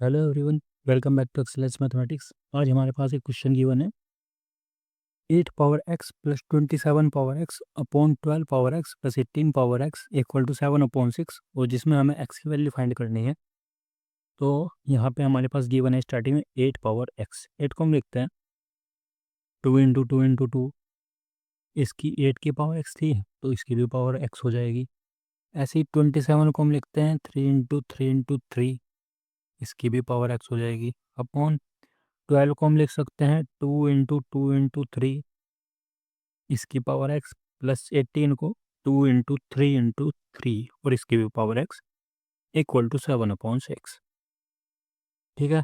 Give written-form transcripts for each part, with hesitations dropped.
Hello everyone, welcome back to excellence mathematics. आज हमारे पास एक क्वेश्चन गिवन है 8 power x plus 27 power x upon 12 power x plus 18 power x equal to 7 upon 6, और जिसमें हमें एक्स की वैल्यू फाइंड करनी है। तो यहाँ पे हमारे पास गिवन है स्टार्टिंग में 8 पावर एक्स। 8 को हम लिखते हैं 2 इंटू टू, इसकी 8 की पावर एक्स थी तो इसकी भी पावर एक्स हो जाएगी। ऐसे ही 27 को हम लिखते हैं 3 इंटू थ्री, इसकी भी पावर एक्स हो जाएगी। अपॉन 12 को हम लिख सकते हैं 2 इंटू थ्री, इसकी पावर एक्स, प्लस 18 को 2 इंटू थ्री और इसकी भी पावर एक्स इक्वल टू 7/6। ठीक है,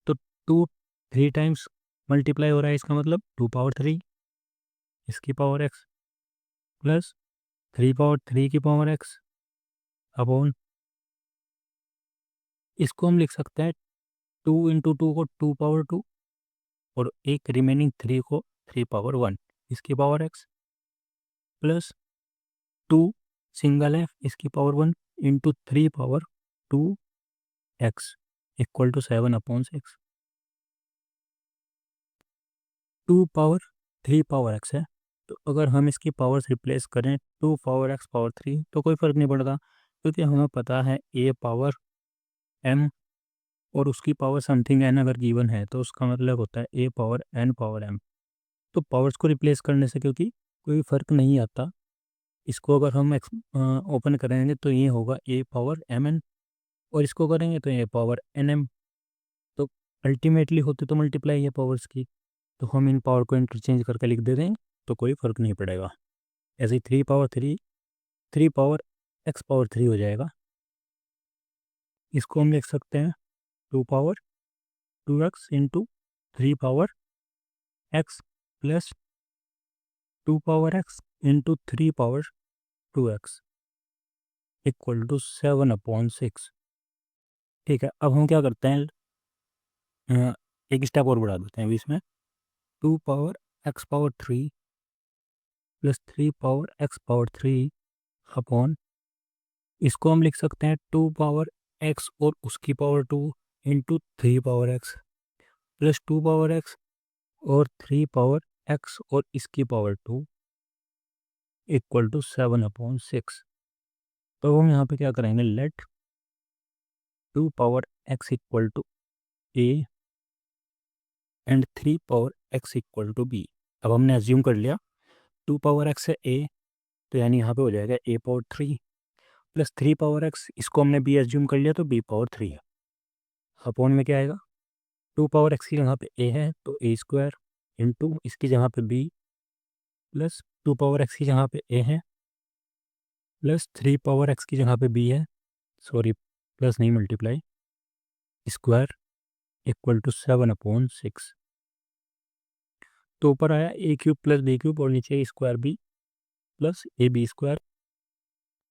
तो 2 3 टाइम्स मल्टीप्लाई हो रहा है, इसका मतलब 2 पावर 3 इसकी पावर एक्स प्लस 3 पावर 3 की पावर एक्स अपॉन, इसको हम लिख सकते हैं 2 इंटू टू को 2 पावर 2 और एक रिमेनिंग 3 को 3 पावर 1 इसकी पावर एक्स प्लस 2 सिंगल है इसकी power 1 into 3 power 2 x equal to 7/6। 2 power 3 power x है, तो अगर हम इसकी पावर्स रिप्लेस करें 2 पावर एक्स पावर 3 तो कोई फ़र्क नहीं पड़ता, क्योंकि हमें पता है ए पावर एम और उसकी पावर समथिंग एन अगर गिवन है तो उसका मतलब होता है ए पावर एन पावर एम। तो पावर्स को रिप्लेस करने से क्योंकि कोई फ़र्क नहीं आता, इसको अगर हम ओपन करेंगे तो ये होगा ए पावर एम एन, और इसको करेंगे तो ए पावर एन एम। तो अल्टीमेटली होते तो मल्टीप्लाई है पावर्स की, तो हम इन पावर को इंटरचेंज करके लिख देते हैं तो कोई फ़र्क नहीं पड़ेगा। ऐसे ही 3 पावर 3 3 पावर एक्स पावर 3 हो जाएगा। इसको हम लिख सकते हैं 2 power 2 x into 3 power x plus 2 power x into 3 power 2 x equal to 7/6। ठीक है, अब हम क्या करते हैं, एक स्टेप और बढ़ा देते हैं अभी इसमें। 2 power x power 3 plus 3 power x power 3 upon, इसको हम लिख सकते हैं 2 पावर एक्स और उसकी power 2 into 3 power x plus 2 power x और 3 पावर एक्स और इसकी पावर 2 इक्वल टू 7/6। तो हम यहाँ पे क्या करेंगे, let 2 power x equal to a and 3 power x equal to b. अब हमने एज्यूम कर लिया 2 पावर एक्स है ए, तो यानी यहाँ पे हो जाएगा A power 3 plus 3 power x, इसको हमने बी एज्यूम कर लिया तो B पावर 3 है। अपॉन में क्या आएगा, 2 पावर एक्स की जगह पे ए है तो ए स्क्वायर इंटू इसकी जगह पे बी प्लस 2 पावर एक्स की जगह पे ए है प्लस 3 पावर एक्स की जगह पे बी है, सॉरी प्लस नहीं मल्टीप्लाई, स्क्वायर इक्वल टू 7/6। तो ऊपर आया A cube plus B cube और नीचे square B plus A B square.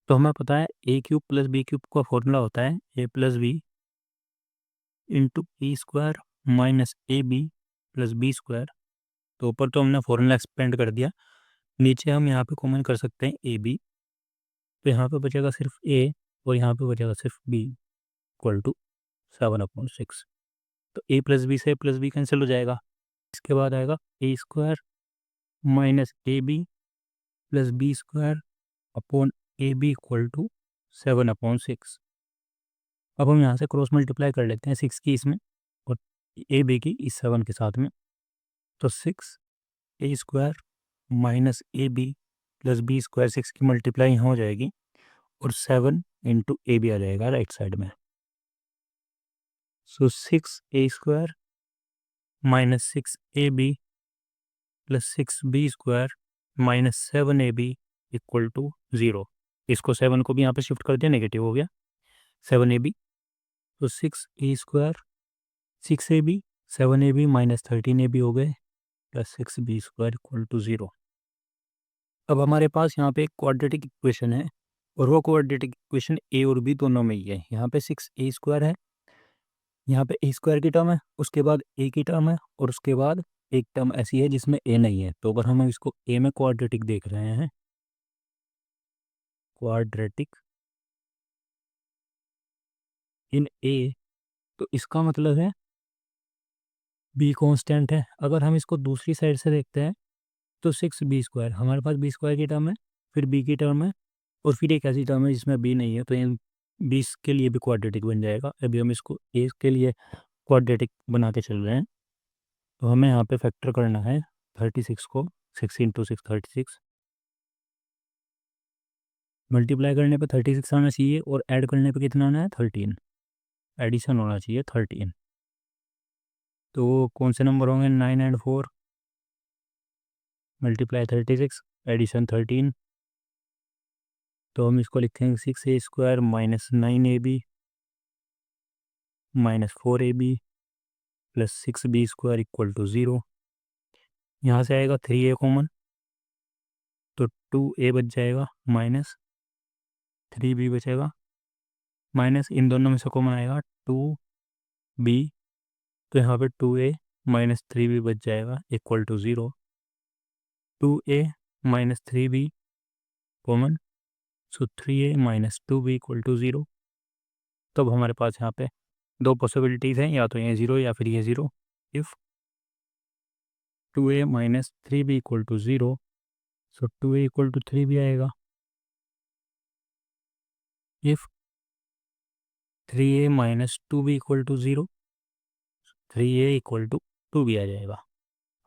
तो हमें पता है A cube plus B cube का फॉर्मूला होता है A plus B into B square minus A B plus B square. तो ऊपर तो हमने फॉर्मूला एक्सपेंड कर दिया, नीचे हम यहाँ पे कॉमन कर सकते हैं ए बी, तो यहाँ पे बचेगा सिर्फ ए और यहाँ पे बचेगा सिर्फ बी इक्वल टू 7/6। तो ए प्लस बी से प्लस बी कैंसिल हो जाएगा। इसके बाद आएगा A square minus A B plus B square upon A B equal to 7/6। अब हम यहाँ से क्रॉस मल्टीप्लाई कर लेते हैं 6 की इसमें और ए बी की इस 7 के साथ में, तो 6 A² minus A B plus B square 6 की मल्टीप्लाई यहाँ हो जाएगी और 7 इंटू ए बी आ जाएगा राइट साइड में। So 6A² minus 6 AB plus 6B² minus 7 AB equal to 0। इसको 7 को भी यहाँ पे शिफ्ट कर दिया, नेगेटिव हो गया 7 AB। तो 6A² 6 AB 7 AB minus 13 AB हो गए प्लस 6B² इक्वल टू 0। अब हमारे पास यहाँ पे एक क्वाड्रेटिक इक्वेशन है और वो क्वाड्रेटिक इक्वेशन ए और बी दोनों में ही है। यहाँ पे 6A² है, यहाँ पे A² की टर्म है, उसके बाद ए की टर्म है और उसके बाद एक टर्म ऐसी है जिसमें ए नहीं है। तो अगर हम इसको ए में क्वाड्रेटिक देख रहे हैं, क्वाड्रेटिक इन ए, तो इसका मतलब है बी कांस्टेंट है। अगर हम इसको दूसरी साइड से देखते हैं तो 6b², हमारे पास b² की टर्म है, फिर b की टर्म है, और फिर एक ऐसी टर्म है जिसमें b नहीं है, तो इन 20 के लिए भी क्वाड्रेटिक बन जाएगा। अभी हम इसको a के लिए क्वाड्रेटिक बना के चल रहे हैं, तो हमें यहाँ पे फैक्टर करना है 36 को, 6 × 6 36, मल्टीप्लाई करने पे 36 आना चाहिए और ऐड करने पे कितना आना है 13, एडिशन होना चाहिए 13। तो कौन से नंबर होंगे 9 और 4, मल्टीप्लाई 36, एडिशन 13। तो हम इसको लिखेंगे 6a² minus 9ab minus 4ab plus 6b² equal to 0। यहाँ से आएगा 3a कॉमन, तो 2a बच जाएगा, माइनस 3b बचेगा, माइनस इन दोनों में से कॉमन आएगा 2b, तो यहाँ पे 2a माइनस 3b बच जाएगा equal to 0। 2a minus 3b common, so 3a minus 2b equal to 0। तब हमारे पास यहाँ पे दो पॉसिबिलिटीज़ हैं, या तो ये 0 या फिर ये 0। If 2a minus 3b equal to 0, so 2a equal to 3b आएगा। If 3a minus 2b equal to 0, 3a equal to 2b आ जाएगा।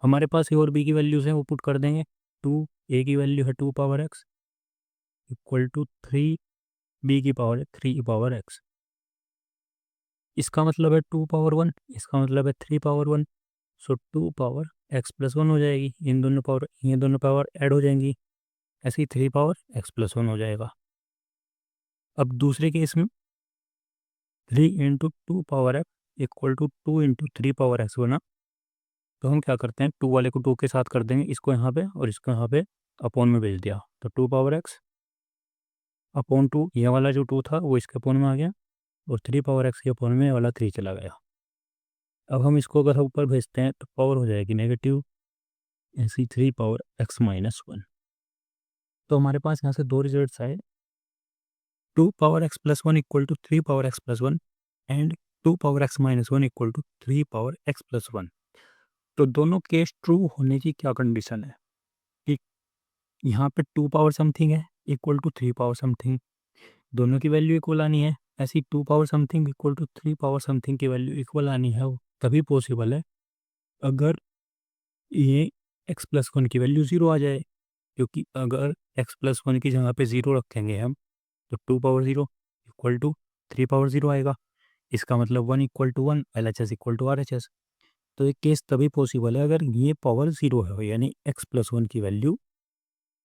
हमारे पास ए और बी की वैल्यूज़ हैं, वो पुट कर देंगे। 2a की वैल्यू है 2 power x equal to 3b की पावर है 3 पावर x। इसका मतलब है 2 पावर 1, इसका मतलब है 3 पावर 1, सो 2 पावर x प्लस 1 हो जाएगी। ये दोनों पावर ऐड हो जाएंगी, ऐसे ही 3 पावर x प्लस 1 हो जाएगा। अब दूसरे केस में 3 × 2 power x equal to 2 × 3 power x बना, तो हम क्या करते हैं 2 वाले को 2 के साथ कर देंगे, इसको यहाँ पे और इसको यहाँ पे अपॉन में भेज दिया, तो 2 पावर x अपॉन 2, ये वाला जो 2 था वो इसके अपॉन में आ गया, और 3 पावर x के अपॉन में वाला 3 चला गया। अब हम इसको अगर ऊपर भेजते हैं तो पावर हो जाएगी नेगेटिव, ऐसी 3 पावर x माइनस 1। तो हमारे पास यहाँ से दो रिजल्ट्स आए, 2 power x plus 1 equal to 3 power x plus 1 and 2 power x minus 1 equal to 3 power x plus 1। तो दोनों केस ट्रू होने की क्या कंडीशन है कि यहाँ पे 2 पावर समथिंग है इक्वल टू 3 पावर समथिंग, दोनों की वैल्यू इक्वल आनी है। ऐसी 2 power something equal to 3 power something की वैल्यू इक्वल आनी है, वो तभी पॉसिबल है अगर ये x प्लस 1 की वैल्यू 0 आ जाए, क्योंकि अगर x प्लस 1 की जगह पे 0 रखेंगे हम, तो 2 पावर 0 इक्वल टू 3 पावर 0 आएगा। इसका मतलब 1 equal to 1, LHS equal to RHS। तो ये केस तभी पॉसिबल है अगर ये पावर 0 है, यानी x प्लस 1 की वैल्यू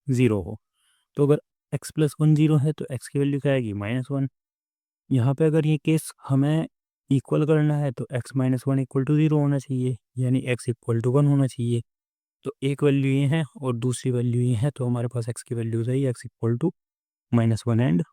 0 हो। तो अगर x प्लस 1 0 है तो x की वैल्यू क्या आएगी -1। यहाँ पे अगर ये केस हमें इक्वल करना है तो x माइनस 1 इक्वल टू 0 होना चाहिए, यानी x इक्वल टू 1 होना चाहिए। तो एक वैल्यू ये है और दूसरी वैल्यू ये है, तो हमारे पास x की वैल्यूज है x इक्वल टू -1 एंड